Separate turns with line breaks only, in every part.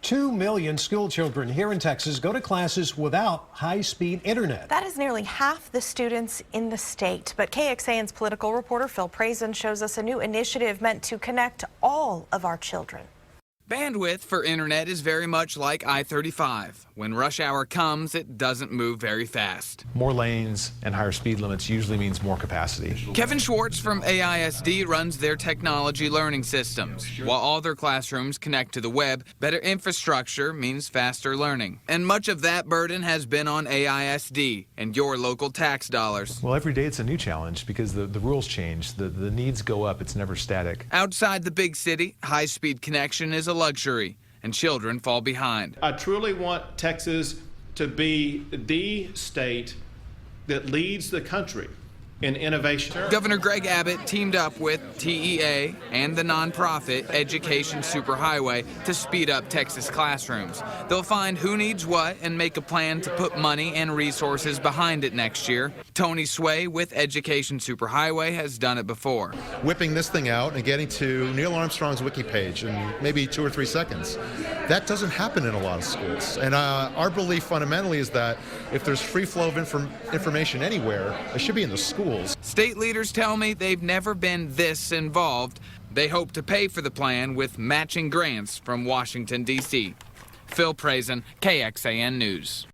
2 million school children here in Texas go to classes without high-speed internet.
That is nearly half the students in the state. But KXAN's political reporter Phil Prazen shows us a new initiative meant to connect all of our children.
Bandwidth for internet is very much like I-35. When rush hour comes, it doesn't move very fast.
More lanes and higher speed limits usually means more capacity.
Kevin Schwartz from AISD runs their technology learning systems. While all their classrooms connect to the web, better infrastructure means faster learning. And much of that burden has been on AISD and your local tax dollars.
Well, every day it's a new challenge because the rules change, the needs go up, it's never static.
Outside the big city, high-speed connection is a luxury, and children fall behind.
I truly want Texas to be the state that leads the country in innovation.
Governor Greg Abbott teamed up with TEA and the nonprofit Education Superhighway to speed up Texas classrooms. They'll find who needs what and make a plan to put money and resources behind it next year. Tony Sway with Education Superhighway has done it before.
Whipping this thing out and getting to Neil Armstrong's wiki page in maybe 2 or 3 seconds. That doesn't happen in a lot of schools. And our belief fundamentally is that if there's free flow of information anywhere, it should be in the school.
State leaders tell me they've never been this involved. They hope to pay for the plan with matching grants from Washington, D.C. Phil Prazen, KXAN News.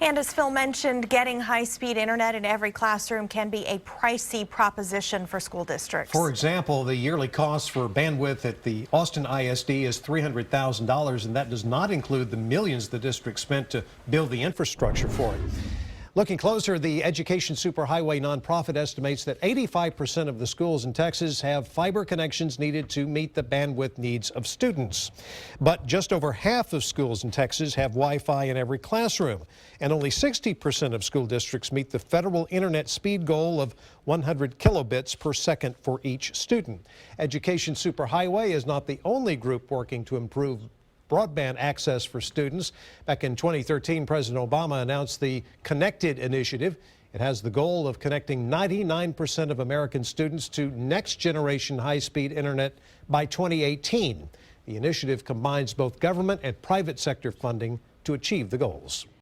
And as Phil mentioned, getting high-speed internet in every classroom can be a pricey proposition for school districts.
For example, the yearly cost for bandwidth at the Austin ISD is $300,000, and that does not include the millions the district spent to build the infrastructure for it. Looking closer, the Education Superhighway nonprofit estimates that 85% of the schools in Texas have fiber connections needed to meet the bandwidth needs of students. But just over half of schools in Texas have Wi-Fi in every classroom, and only 60% of school districts meet the federal internet speed goal of 100 kilobits per second for each student. Education Superhighway is not the only group working to improve broadband access for students. Back in 2013, President Obama announced the Connected initiative. It has the goal of connecting 99% of American students to next-generation high-speed internet by 2018. The initiative combines both government and private sector funding to achieve the goals.